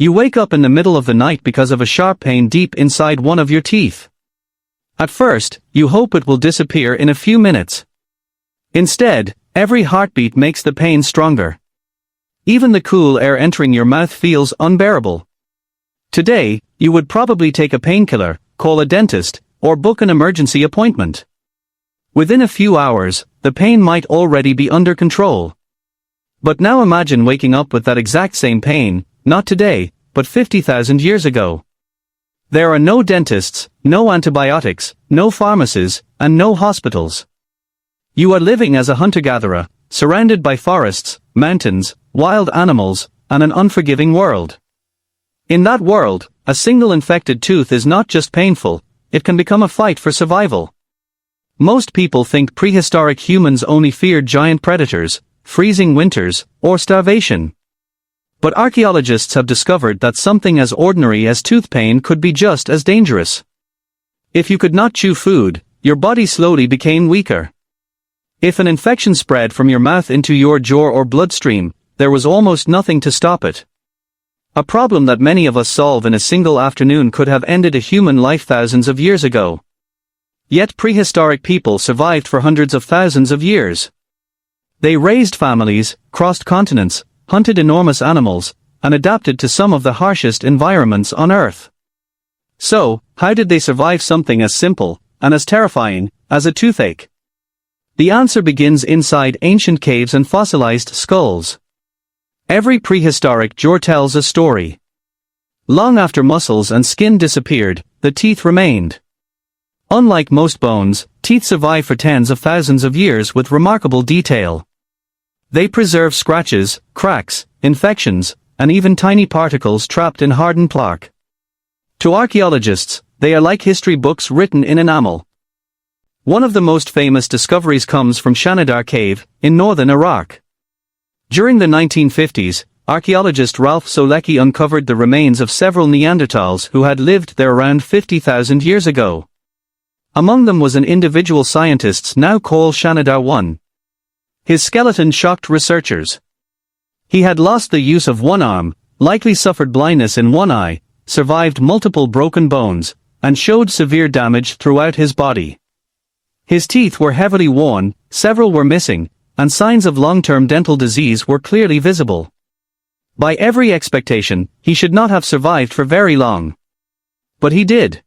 You wake up in the middle of the night because of a sharp pain deep inside one of your teeth. At first, you hope it will disappear in a few minutes. Instead, every heartbeat makes the pain stronger. Even the cool air entering your mouth feels unbearable. Today, you would probably take a painkiller, call a dentist, or book an emergency appointment. Within a few hours, the pain might already be under control. But now imagine waking up with that exact same pain, not today, but 50,000 years ago. There are no dentists, no antibiotics, no pharmacies, and no hospitals. You are living as a hunter-gatherer, surrounded by forests, mountains, wild animals, and an unforgiving world. In that world, a single infected tooth is not just painful, it can become a fight for survival. Most people think prehistoric humans only feared giant predators, freezing winters, or starvation. But archaeologists have discovered that something as ordinary as tooth pain could be just as dangerous. If you could not chew food, your body slowly became weaker. If an infection spread from your mouth into your jaw or bloodstream, there was almost nothing to stop it. A problem that many of us solve in a single afternoon could have ended a human life thousands of years ago. Yet prehistoric people survived for hundreds of thousands of years. They raised families, crossed continents, hunted enormous animals, and adapted to some of the harshest environments on Earth. So, how did they survive something as simple, and as terrifying, as a toothache? The answer begins inside ancient caves and fossilized skulls. Every prehistoric jaw tells a story. Long after muscles and skin disappeared, the teeth remained. Unlike most bones, teeth survive for tens of thousands of years with remarkable detail. They preserve scratches, cracks, infections, and even tiny particles trapped in hardened plaque. To archaeologists, they are like history books written in enamel. One of the most famous discoveries comes from Shanidar Cave, in northern Iraq. During the 1950s, archaeologist Ralph Solecki uncovered the remains of several Neanderthals who had lived there around 50,000 years ago. Among them was an individual scientists now called Shanidar 1. His skeleton shocked researchers. He had lost the use of one arm, likely suffered blindness in one eye, survived multiple broken bones, and showed severe damage throughout his body. His teeth were heavily worn, several were missing, and signs of long-term dental disease were clearly visible. By every expectation, he should not have survived for very long. But he did.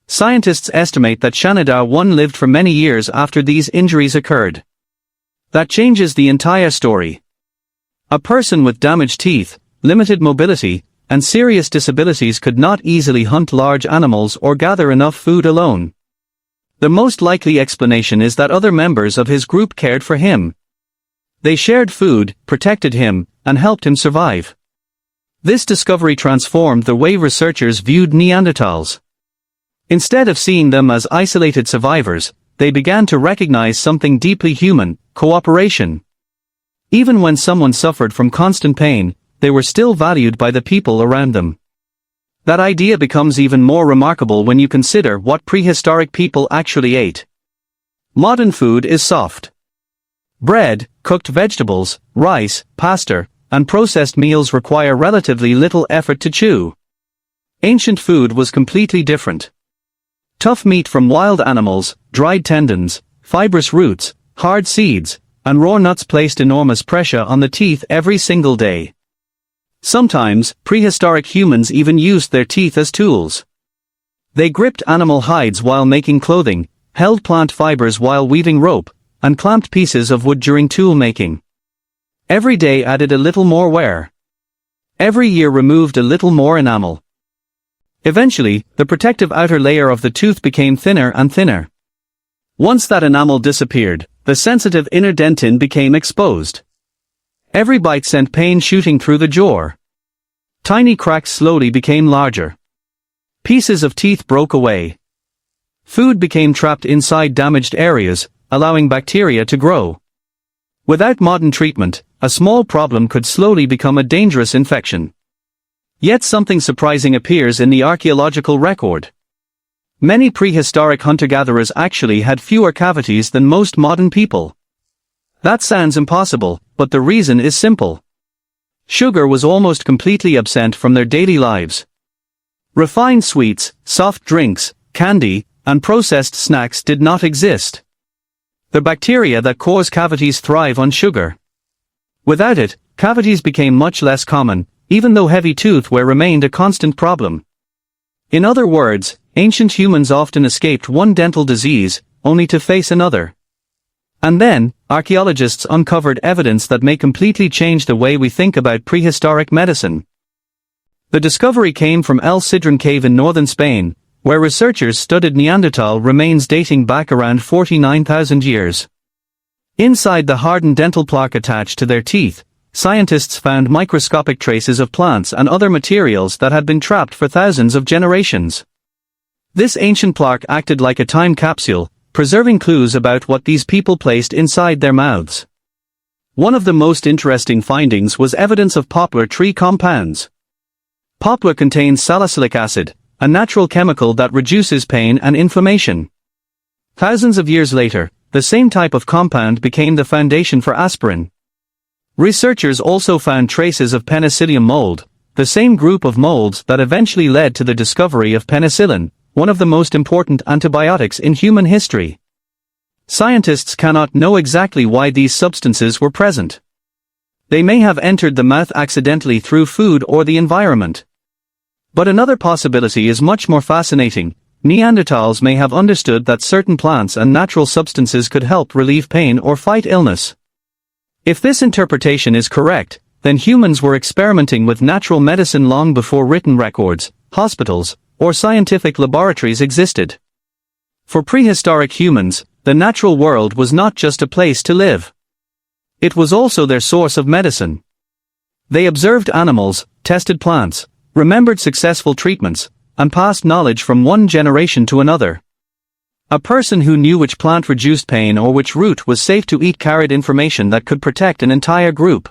Scientists estimate that Shanidar 1 lived for many years after these injuries occurred. That changes the entire story. A person with damaged teeth, limited mobility, and serious disabilities could not easily hunt large animals or gather enough food alone. The most likely explanation is that other members of his group cared for him. They shared food, protected him, and helped him survive. This discovery transformed the way researchers viewed Neanderthals. Instead of seeing them as isolated survivors, they began to recognize something deeply human: cooperation. Even when someone suffered from constant pain, they were still valued by the people around them. That idea becomes even more remarkable when you consider what prehistoric people actually ate. Modern food is soft. Bread, cooked vegetables, rice, pasta, and processed meals require relatively little effort to chew. Ancient food was completely different. Tough meat from wild animals, dried tendons, fibrous roots, hard seeds, and raw nuts placed enormous pressure on the teeth every single day. Sometimes, prehistoric humans even used their teeth as tools. They gripped animal hides while making clothing, held plant fibers while weaving rope, and clamped pieces of wood during tool making. Every day added a little more wear. Every year removed a little more enamel. Eventually, the protective outer layer of the tooth became thinner and thinner. Once that enamel disappeared, the sensitive inner dentin became exposed. Every bite sent pain shooting through the jaw. Tiny cracks slowly became larger. Pieces of teeth broke away. Food became trapped inside damaged areas, allowing bacteria to grow. Without modern treatment, a small problem could slowly become a dangerous infection. Yet something surprising appears in the archaeological record. Many prehistoric hunter-gatherers actually had fewer cavities than most modern people. That sounds impossible, but the reason is simple. Sugar was almost completely absent from their daily lives. Refined sweets, soft drinks, candy, and processed snacks did not exist. The bacteria that cause cavities thrive on sugar. Without it, cavities became much less common, even though heavy toothwear remained a constant problem. In other words, ancient humans often escaped one dental disease, only to face another. And then, archaeologists uncovered evidence that may completely change the way we think about prehistoric medicine. The discovery came from El Sidrón Cave in northern Spain, where researchers studied Neanderthal remains dating back around 49,000 years. Inside the hardened dental plaque attached to their teeth, scientists found microscopic traces of plants and other materials that had been trapped for thousands of generations. This ancient plaque acted like a time capsule, preserving clues about what these people placed inside their mouths. One of the most interesting findings was evidence of poplar tree compounds. Poplar contains salicylic acid, a natural chemical that reduces pain and inflammation. Thousands of years later, the same type of compound became the foundation for aspirin. Researchers also found traces of penicillium mold, the same group of molds that eventually led to the discovery of penicillin, one of the most important antibiotics in human history. Scientists cannot know exactly why these substances were present. They may have entered the mouth accidentally through food or the environment. But another possibility is much more fascinating. Neanderthals may have understood that certain plants and natural substances could help relieve pain or fight illness. If this interpretation is correct, then humans were experimenting with natural medicine long before written records, hospitals, or scientific laboratories existed. For prehistoric humans, the natural world was not just a place to live. It was also their source of medicine. They observed animals, tested plants, remembered successful treatments, and passed knowledge from one generation to another. A person who knew which plant reduced pain or which root was safe to eat carried information that could protect an entire group.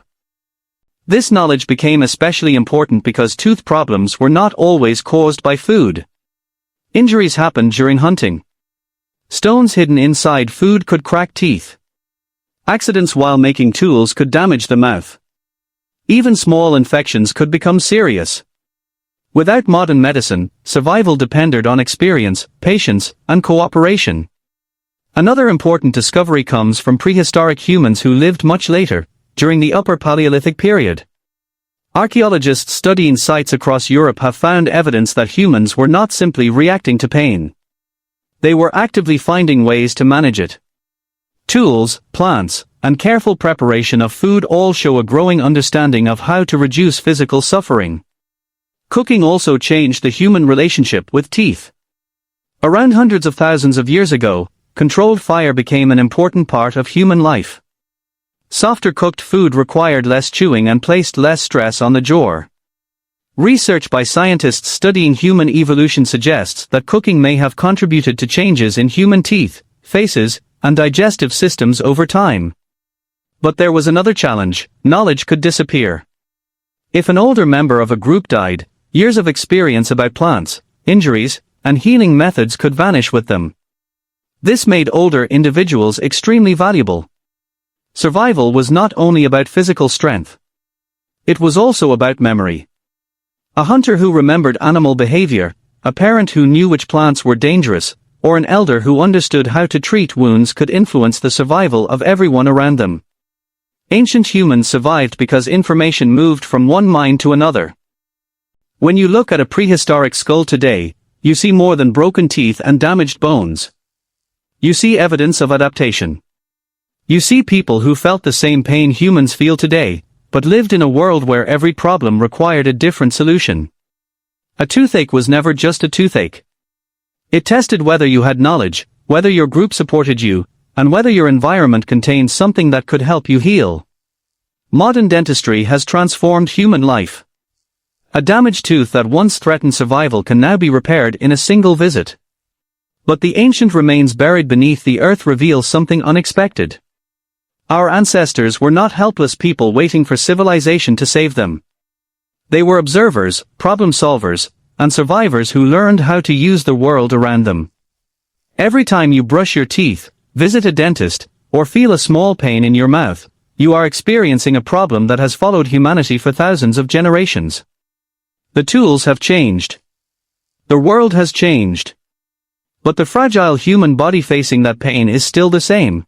This knowledge became especially important because tooth problems were not always caused by food. Injuries happened during hunting. Stones hidden inside food could crack teeth. Accidents while making tools could damage the mouth. Even small infections could become serious. Without modern medicine, survival depended on experience, patience, and cooperation. Another important discovery comes from prehistoric humans who lived much later, during the Upper Paleolithic period. Archaeologists studying sites across Europe have found evidence that humans were not simply reacting to pain. They were actively finding ways to manage it. Tools, plants, and careful preparation of food all show a growing understanding of how to reduce physical suffering. Cooking also changed the human relationship with teeth. Around hundreds of thousands of years ago, controlled fire became an important part of human life. Softer cooked food required less chewing and placed less stress on the jaw. Research by scientists studying human evolution suggests that cooking may have contributed to changes in human teeth, faces, and digestive systems over time. But there was another challenge: knowledge could disappear. If an older member of a group died, years of experience about plants, injuries, and healing methods could vanish with them. This made older individuals extremely valuable. Survival was not only about physical strength. It was also about memory. A hunter who remembered animal behavior, a parent who knew which plants were dangerous, or an elder who understood how to treat wounds could influence the survival of everyone around them. Ancient humans survived because information moved from one mind to another. When you look at a prehistoric skull today, you see more than broken teeth and damaged bones. You see evidence of adaptation. You see people who felt the same pain humans feel today, but lived in a world where every problem required a different solution. A toothache was never just a toothache. It tested whether you had knowledge, whether your group supported you, and whether your environment contained something that could help you heal. Modern dentistry has transformed human life. A damaged tooth that once threatened survival can now be repaired in a single visit. But the ancient remains buried beneath the earth reveal something unexpected. Our ancestors were not helpless people waiting for civilization to save them. They were observers, problem solvers, and survivors who learned how to use the world around them. Every time you brush your teeth, visit a dentist, or feel a small pain in your mouth, you are experiencing a problem that has followed humanity for thousands of generations. The tools have changed. The world has changed. But the fragile human body facing that pain is still the same.